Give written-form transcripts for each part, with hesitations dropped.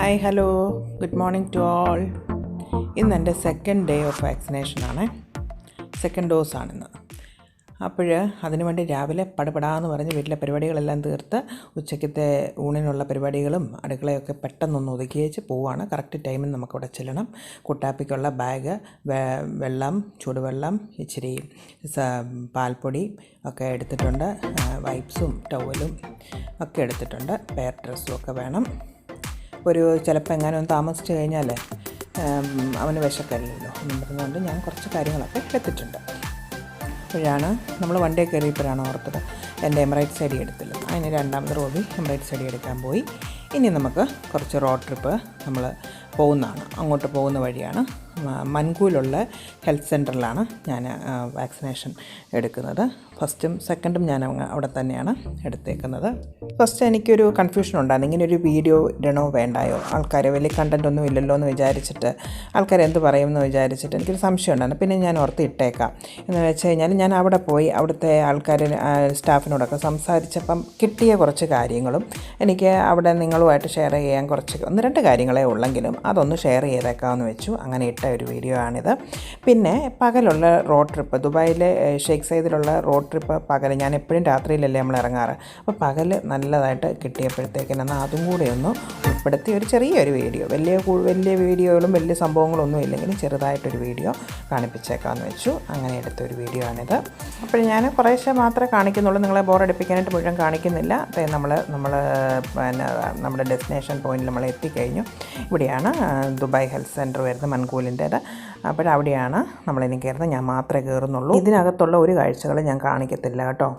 Hi hello good morning to all. ഇന്ന് എൻ്റെ second day of വാക്സിനേഷനാണ്, സെക്കൻഡ് ഡോസാണിന്ന്. അപ്പോൾ അതിനുവേണ്ടി രാവിലെ പടപടാന്ന് പറഞ്ഞ് വീട്ടിലെ പരിപാടികളെല്ലാം തീർത്ത് ഉച്ചയ്ക്കത്തെ ഊണിനുള്ള പരിപാടികളും അടുക്കളയൊക്കെ പെട്ടെന്നൊന്ന് ഒതുക്കി വെച്ച് പോവുകയാണ്. കറക്റ്റ് ടൈമിൽ നമുക്കവിടെ ചെല്ലണം. കുട്ടാപ്പിക്കുള്ള ബാഗ്, വെള്ളം, ചൂടുവെള്ളം, ഇച്ചിരി പാൽപ്പൊടി ഒക്കെ എടുത്തിട്ടുണ്ട്. വൈപ്സും ടവലും ഒക്കെ എടുത്തിട്ടുണ്ട്. പെയർ ഡ്രസ്സും ഒക്കെ വേണം. ചിലപ്പോൾ എങ്ങാനും ഒന്ന് താമസിച്ച് കഴിഞ്ഞാൽ അവന് വിശക്കല്ലല്ലോ എന്നും പറഞ്ഞുകൊണ്ട് ഞാൻ കുറച്ച് കാര്യങ്ങളൊക്കെ എടുത്തിട്ടുണ്ട്. അപ്പോഴാണ് നമ്മൾ വണ്ടിയിൽ കയറിയപ്പോഴാണ് ഓർത്തത് എൻ്റെ എമിറേറ്റ്സ് ഐ ഡി എടുത്തില്ല. അതിന് രണ്ടാമത് റോബി എമിറേറ്റ്സ് ഐ ഡി എടുക്കാൻ പോയി. ഇനി നമുക്ക് കുറച്ച് റോഡ് ട്രിപ്പ് നമ്മൾ പോകുന്നതാണ്. അങ്ങോട്ട് പോകുന്ന വഴിയാണ് മൻകൂലുള്ള ഹെൽത്ത് സെൻറ്ററിലാണ് ഞാൻ വാക്സിനേഷൻ എടുക്കുന്നത്. ഫസ്റ്റും സെക്കൻഡും ഞാൻ അവിടെ തന്നെയാണ് എടുത്തേക്കുന്നത്. ഫസ്റ്റ് എനിക്കൊരു കൺഫ്യൂഷൻ ഉണ്ടായിരുന്നു, ഇങ്ങനെ ഒരു വീഡിയോ ഇടണോ വേണ്ടായോ, ആൾക്കാർ വലിയ കണ്ടൻ്റ് ഒന്നും ഇല്ലല്ലോ എന്ന് വിചാരിച്ചിട്ട്, ആൾക്കാർ എന്ത് പറയുമെന്ന് വിചാരിച്ചിട്ട് എനിക്കൊരു സംശയം ഉണ്ടായിരുന്നു. പിന്നെ ഞാൻ ഓർത്ത് ഇട്ടേക്കാം എന്ന് വെച്ച് കഴിഞ്ഞാൽ ഞാൻ അവിടെ പോയി അവിടുത്തെ ആൾക്കാർ സ്റ്റാഫിനോടൊക്കെ സംസാരിച്ചപ്പം കിട്ടിയ കുറച്ച് കാര്യങ്ങളും എനിക്ക് അവിടെ നിങ്ങളുമായിട്ട് ഷെയർ ചെയ്യാൻ ഒന്ന് രണ്ട് കാര്യങ്ങളേ ഉള്ളെങ്കിലും അതൊന്ന് ഷെയർ ചെയ്തേക്കാമെന്ന് വെച്ചു. അങ്ങനെ ഇട്ട ഒരു വീഡിയോ ആണിത്. പിന്നെ പകലുള്ള റോഡ് ട്രിപ്പ്, ദുബായിലെ ഷെയ്ഖ് സയ്യിദിലുള്ള റോഡ് ട്രിപ്പ് പകൽ, ഞാൻ എപ്പോഴും രാത്രിയിലല്ലേ നമ്മൾ ഇറങ്ങാറ്, അപ്പോൾ പകൽ നല്ലതായിട്ട് കിട്ടിയപ്പോഴത്തേക്കിന് അതും കൂടെ ഒന്ന് ഉൾപ്പെടുത്തി ഒരു ചെറിയൊരു വീഡിയോ, വലിയ വീഡിയോകളും വലിയ സംഭവങ്ങളൊന്നും ഇല്ലെങ്കിലും ചെറുതായിട്ടൊരു വീഡിയോ കാണിപ്പിച്ചേക്കാമെന്ന് വെച്ചു. അങ്ങനെ എടുത്തൊരു വീഡിയോ ആണിത്. അപ്പോൾ ഞാൻ കുറേശ്ശെ മാത്രമേ കാണിക്കുന്നുള്ളൂ, നിങ്ങളെ ബോറടിപ്പിക്കാനായിട്ട് മുഴുവൻ കാണിക്കുന്നില്ല. നമ്മൾ പിന്നെ നമ്മുടെ ഡെസ്റ്റിനേഷൻ പോയിന്റിൽ നമ്മൾ എത്തിക്കഴിഞ്ഞു. ഇവിടെയാണ് ദുബായ് ഹെൽത്ത് സെൻറ്റർ വരുന്നത്, മൻകൂലിൻ്റേത്. അപ്പോഴവിടെയാണ് നമ്മളിനി കയറുന്നത്. ഞാൻ മാത്രമേ കയറുന്നുള്ളൂ. ഇതിനകത്തുള്ള ഒരു കാഴ്ചകൾ ഞാൻ കാണിക്കത്തില്ല കേട്ടോ.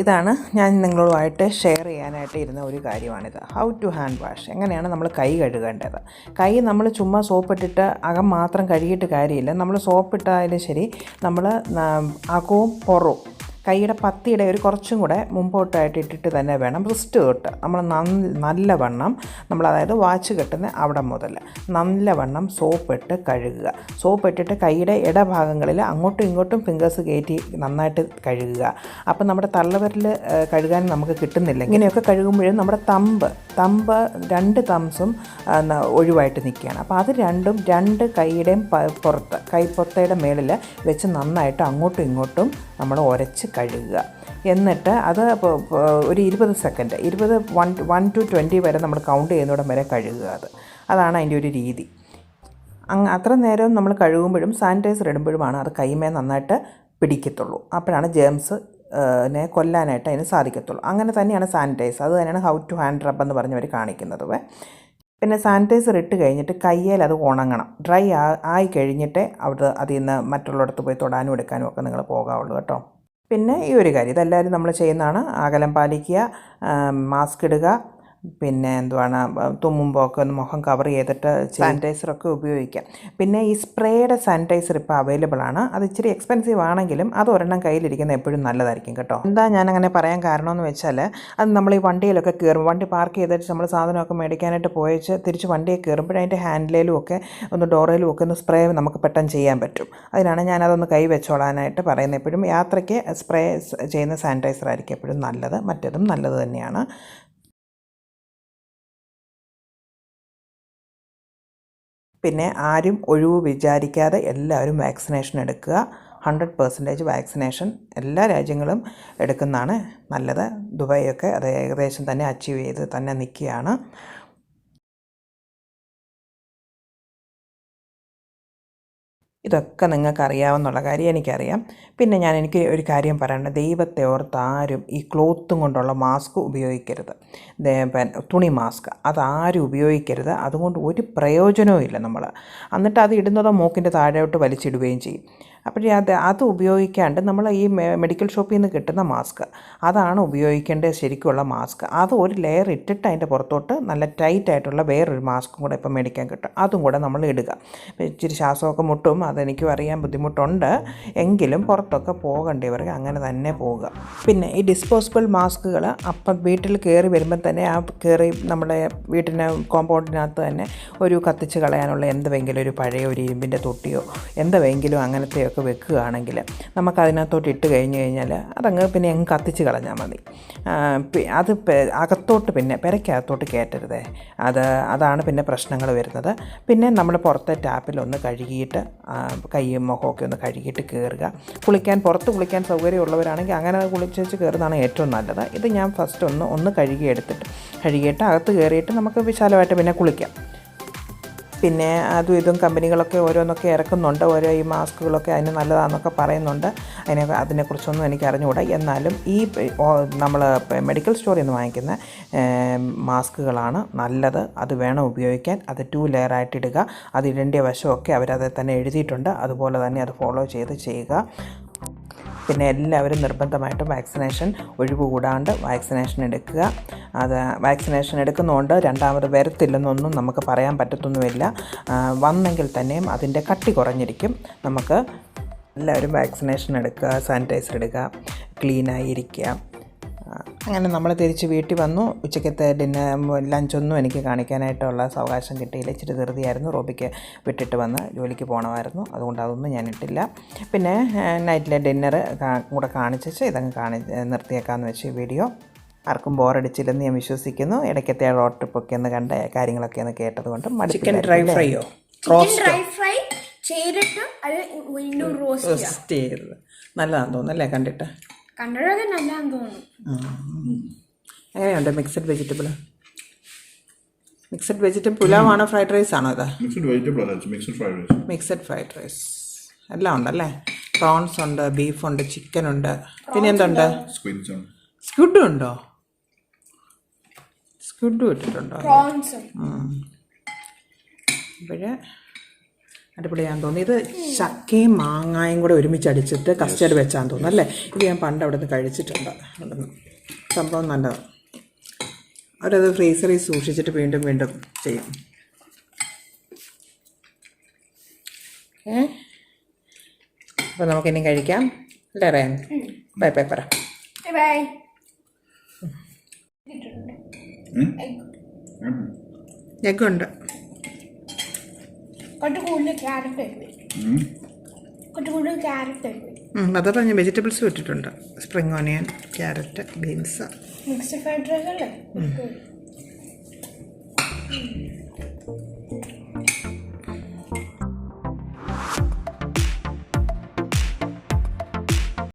ഇതാണ് ഞാൻ നിങ്ങളുമായിട്ട് ഷെയർ ചെയ്യാനായിട്ട് ഇരുന്ന ഒരു കാര്യമാണിത്. ഹൗ ടു ഹാൻഡ് വാഷ്, എങ്ങനെയാണ് നമ്മൾ കൈ കഴുകേണ്ടത്. കൈ നമ്മൾ ചുമ്മാ സോപ്പിട്ടിട്ട് അകം മാത്രം കഴുകിയിട്ട് കാര്യമില്ല. നമ്മൾ സോപ്പിട്ടായാലും ശരി, നമ്മൾ അകവും പുറവും കൈയുടെ പത്തിയുടെ ഒരു കുറച്ചും കൂടെ മുമ്പോട്ടായിട്ട് ഇട്ടിട്ട് തന്നെ വേണം റിസ്റ്റ് തൊട്ട് നമ്മൾ നല്ലവണ്ണം അതായത് വാച്ച് കെട്ടുന്ന അവിടെ മുതൽ നല്ലവണ്ണം സോപ്പിട്ട് കഴുകുക. സോപ്പിട്ടിട്ട് കൈയുടെ ഇടഭാഗങ്ങളിൽ അങ്ങോട്ടും ഇങ്ങോട്ടും ഫിംഗേഴ്സ് കയറ്റി നന്നായിട്ട് കഴുകുക. അപ്പം നമ്മുടെ തള്ളവിരൽ കഴുകാൻ നമുക്ക് കിട്ടുന്നില്ല. ഇങ്ങനെയൊക്കെ കഴുകുമ്പോഴും നമ്മുടെ തമ്പ് രണ്ട് തംസും ഒഴിവായിട്ട് നിൽക്കുകയാണ്. അപ്പോൾ അത് രണ്ട് കൈയുടെയും കൈപ്പൊത്തയുടെ മേളിൽ വെച്ച് നന്നായിട്ട് അങ്ങോട്ടും ഇങ്ങോട്ടും നമ്മൾ ഉരച്ച് കഴുകുക. എന്നിട്ട് അത് ഒരു 20 സെക്കൻഡ് 1 to 20 വരെ നമ്മൾ കൗണ്ട് ചെയ്യുന്നിടം വരെ കഴുകുക. അതാണ് അതിൻ്റെ ഒരു രീതി. അത്ര നേരം നമ്മൾ കഴുകുമ്പോഴും സാനിറ്റൈസർ ഇടുമ്പോഴുമാണ് അത് കൈമേ നന്നായിട്ട് പിടിക്കത്തുള്ളൂ. അപ്പോഴാണ് ജേംസ് കൊല്ലാനായിട്ട് അതിന് സാധിക്കത്തുള്ളൂ. അങ്ങനെ തന്നെയാണ് സാനിറ്റൈസർ. അത് തന്നെയാണ് ഹൗ ടു ഹാൻഡ് റബ്ബ് എന്ന് പറഞ്ഞവർ കാണിക്കുന്നത്. പിന്നെ സാനിറ്റൈസർ ഇട്ട് കഴിഞ്ഞിട്ട് കയ്യിൽ അത് ഉണങ്ങണം. ഡ്രൈ ആയി കഴിഞ്ഞിട്ടേ അതിൽ നിന്ന് മറ്റുള്ളിടത്ത് പോയി തൊടാനും എടുക്കാനും ഒക്കെ നിങ്ങൾ പോകാവുള്ളൂ കേട്ടോ. പിന്നെ ഈ ഒരു കാര്യം ഇതെല്ലാവരും നമ്മൾ ചെയ്യുന്നതാണ്. അകലം പാലിക്കുക, മാസ്ക് ഇടുക, പിന്നെ തുമ്മുമ്പോൾ ഒക്കെ ഒന്ന് മുഖം കവർ ചെയ്തിട്ട് സാനിറ്റൈസറൊക്കെ ഉപയോഗിക്കാം. പിന്നെ ഈ സ്പ്രേയുടെ സാനിറ്റൈസർ ഇപ്പോൾ അവൈലബിൾ ആണ്. അത് ഇച്ചിരി എക്സ്പെൻസീവ് ആണെങ്കിലും അത് ഒരെണ്ണം കയ്യിലിരിക്കുന്നത് എപ്പോഴും നല്ലതായിരിക്കും കേട്ടോ. എന്താ ഞാനങ്ങനെ പറയാൻ കാരണമെന്ന് വെച്ചാൽ, അത് നമ്മൾ ഈ വണ്ടിയിലൊക്കെ കയറും, വണ്ടി പാർക്ക് ചെയ്തിട്ട് നമ്മൾ സാധനമൊക്കെ മേടിക്കാനായിട്ട് പോയിച്ച് തിരിച്ച് വണ്ടിയിൽ കയറുമ്പോൾ അതിൻ്റെ ഹാൻഡിലും ഒക്കെ ഒന്ന് ഡോറിലും ഒക്കെ ഒന്ന് സ്പ്രേ നമുക്ക് പെട്ടെന്ന് ചെയ്യാൻ പറ്റും. അതിനാണ് ഞാനതൊന്ന് കൈ വെച്ചോളാനായിട്ട് പറയുന്നത്. എപ്പോഴും യാത്രയ്ക്ക് സ്പ്രേ ചെയ്യുന്ന സാനിറ്റൈസർ ആയിരിക്കും എപ്പോഴും നല്ലത്. മറ്റേതും നല്ലത് തന്നെയാണ്. പിന്നെ ആരും ഒഴിവ് വിചാരിക്കാതെ എല്ലാവരും വാക്സിനേഷൻ എടുക്കുക. 100% വാക്സിനേഷൻ എല്ലാ രാജ്യങ്ങളും എടുക്കുന്നതാണ് നല്ലത്. ദുബായൊക്കെ അത് ഏകദേശം തന്നെ അച്ചീവ് ചെയ്ത് തന്നെ നിൽക്കുകയാണ്. ഇതൊക്കെ നിങ്ങൾക്ക് അറിയാവുന്നുള്ള കാര്യം എനിക്കറിയാം. പിന്നെ എനിക്ക് ഒരു കാര്യം പറയണം, ദൈവത്തെ ഓർത്ത് ആരും ഈ ക്ലോത്തും കൊണ്ടുള്ള മാസ്ക് ഉപയോഗിക്കരുത്. തുണി മാസ്ക് അതാരും ഉപയോഗിക്കരുത്. അതുകൊണ്ട് ഒരു പ്രയോജനവും ഇല്ല. എന്നിട്ട് അത് ഇടുന്നതോ മൂക്കിൻ്റെ താഴോട്ട് വലിച്ചിടുകയും ചെയ്യും. അപ്പോഴേ അത് ഉപയോഗിക്കാണ്ട് നമ്മൾ ഈ മെഡിക്കൽ ഷോപ്പിൽ നിന്ന് കിട്ടുന്ന മാസ്ക് അതാണ് ഉപയോഗിക്കേണ്ടത്, ശരിക്കുള്ള മാസ്ക്. അത് ഒരു ലെയർ ഇട്ടിട്ട് അതിൻ്റെ പുറത്തോട്ട് നല്ല ടൈറ്റായിട്ടുള്ള വേറൊരു മാസ്കും കൂടെ ഇപ്പോൾ മേടിക്കാൻ കിട്ടും. അതും കൂടെ നമ്മൾ ഇടുക. ഇച്ചിരി ശ്വാസമൊക്കെ മുട്ടും, അതെനിക്കും അറിയാൻ ബുദ്ധിമുട്ടുണ്ട്. എങ്കിലും പുറത്തൊക്കെ പോകേണ്ടവർക്ക് അങ്ങനെ തന്നെ പോവുക. പിന്നെ ഈ ഡിസ്പോസിബിൾ മാസ്കുകൾ അപ്പം വീട്ടിൽ കയറി വരുമ്പോൾ തന്നെ നമ്മുടെ വീട്ടിന് കോമ്പൗണ്ടിനകത്ത് തന്നെ ഒരു കത്തിച്ച് കളയാനുള്ള എന്തെങ്കിലും ഒരു പഴയ ഒരു ഇരുമ്പിൻ്റെ തൊട്ടിയോ എന്തെങ്കിലും അങ്ങനത്തെ ഒക്കെ വെക്കുകയാണെങ്കിൽ നമുക്കതിനകത്തോട്ട് ഇട്ട് കഴിഞ്ഞ് കഴിഞ്ഞാൽ അതങ്ങ് പിന്നെ അങ്ങ് കത്തിച്ച് കളഞ്ഞാൽ മതി. അത് അകത്തോട്ട് പിന്നെ പെരയ്ക്കകത്തോട്ട് കയറ്റരുതേ, അതാണ് പിന്നെ പ്രശ്നങ്ങൾ വരുന്നത്. പിന്നെ നമ്മൾ പുറത്തെ ടാപ്പിലൊന്ന് കഴുകിയിട്ട് കൈയും മുഖമൊക്കെ ഒന്ന് കഴുകിയിട്ട് കയറുക. പുറത്ത് കുളിക്കാൻ സൗകര്യമുള്ളവരാണെങ്കിൽ അങ്ങനെ കുളിച്ച് കയറുന്നതാണ് ഏറ്റവും നല്ലത്. ഇത് ഞാൻ ഫസ്റ്റ് ഒന്ന് കഴുകിയിട്ട് അകത്ത് കയറിയിട്ട് നമുക്ക് വിശാലമായിട്ട് പിന്നെ കുളിക്കാം. പിന്നെ അതും ഇതും കമ്പനികളൊക്കെ ഓരോന്നൊക്കെ ഇറക്കുന്നുണ്ട്, ഓരോ ഈ മാസ്കുകളൊക്കെ അതിന് നല്ലതാണെന്നൊക്കെ പറയുന്നുണ്ട്. അതിനെക്കുറിച്ചൊന്നും എനിക്ക് അറിഞ്ഞുകൂടാ. എന്നാലും ഈ നമ്മൾ മെഡിക്കൽ സ്റ്റോറിൽ നിന്ന് വാങ്ങിക്കുന്ന മാസ്കുകളാണ് നല്ലത്. അത് വേണം ഉപയോഗിക്കാൻ. അത് 2 ലെയറായിട്ട് ഇടുക. അത് ഇടേണ്ട വശമൊക്കെ അവരത് തന്നെ എഴുതിയിട്ടുണ്ട്. അതുപോലെ തന്നെ അത് ഫോളോ ചെയ്യുക. പിന്നെ എല്ലാവരും നിർബന്ധമായിട്ടും വാക്സിനേഷൻ ഒഴിവുകൂടാണ്ട് വാക്സിനേഷൻ എടുക്കുക. അത് വാക്സിനേഷൻ എടുക്കുന്നതുകൊണ്ട് രണ്ടാമത് വരത്തില്ലെന്നൊന്നും നമുക്ക് പറയാൻ പറ്റത്തൊന്നുമില്ല. വന്നെങ്കിൽ തന്നെയും അതിൻ്റെ കട്ടി കുറഞ്ഞിരിക്കും. നമുക്ക് എല്ലാവരും വാക്സിനേഷൻ എടുക്കുക, സാനിറ്റൈസർ എടുക്കുക, ക്ലീനായിരിക്കുക. അങ്ങനെ നമ്മൾ തിരിച്ച് വീട്ടിൽ വന്നു. ഉച്ചക്കത്തെ ലഞ്ചൊന്നും എനിക്ക് കാണിക്കാനായിട്ടുള്ള സാവകാശം കിട്ടിയില്ല. ഇച്ചിരി ധൃതിയായിരുന്നു. റോബിക്ക് വിട്ടിട്ട് വന്ന് ജോലിക്ക് പോകണമായിരുന്നു. അതുകൊണ്ട് അതൊന്നും ഞാൻ ഇട്ടില്ല. പിന്നെ നൈറ്റിലെ ഡിന്നർ കൂടെ കാണിച്ചിട്ട് ഇതങ്ങ് നിർത്തിയേക്കാമെന്ന് വെച്ച് വീഡിയോ. ആർക്കും ബോറടിച്ചില്ലെന്ന് ഞാൻ വിശ്വസിക്കുന്നു. ഇടയ്ക്കത്തെ റോഡ് ട്രിപ്പൊക്കെ ഒന്ന് കണ്ട കാര്യങ്ങളൊക്കെ ഒന്ന് കേട്ടതുകൊണ്ട് ചിക്കൻ ഡ്രൈ ഫ്രൈയോ ചെയ്തിട്ട് അത് വീണ്ടും റോസ്റ്റ് ചെയ്തത് നല്ലതാണെന്ന് തോന്നുന്നല്ലേ? കണ്ടിട്ട് നല്ലതാണെന്ന് തോന്നുന്നു. എങ്ങനെയുണ്ട് മിക്സഡ് വെജിറ്റബിൾ പുലാവാണോ ഫ്രൈഡ് റൈസ് ആണോ? ഇതാ മിക്സഡ് ഫ്രൈഡ് റൈസ് എല്ലാം ഉണ്ടല്ലേ? പ്രോൺസ് ഉണ്ട്, ബീഫുണ്ട്, ചിക്കൻ ഉണ്ട്, പിന്നെ എന്തുണ്ട്? സ്ക്വിഡും ഉണ്ടോ? സ്ക്വിഡും ഇട്ടിട്ടുണ്ടോ? അപ്പോഴേ അടിപൊളിയാന്ന് തോന്നി. ഇത് ചക്കയും മാങ്ങായും കൂടെ ഒരുമിച്ചടിച്ചിട്ട് കസ്റ്റർഡ് വെച്ചാന്ന് തോന്നുന്നു അല്ലേ? ഇത് ഞാൻ പണ്ട് അവിടെ നിന്ന് കഴിച്ചിട്ടുണ്ട്. സംഭവം നല്ലതാണ്. അവരത് ഫ്രീസറിൽ സൂക്ഷിച്ചിട്ട് വീണ്ടും ചെയ്യും. അപ്പോൾ നമുക്കിനി കഴിക്കാം അല്ലേ? റയാൻ ബൈ പറ. എഗ്ഗുണ്ട്. അതാ ഞാൻ വെജിറ്റബിൾസ് ഇട്ടിട്ടുണ്ട്. Spring onion, carrot, beans. Mixed fried rice അല്ലേ?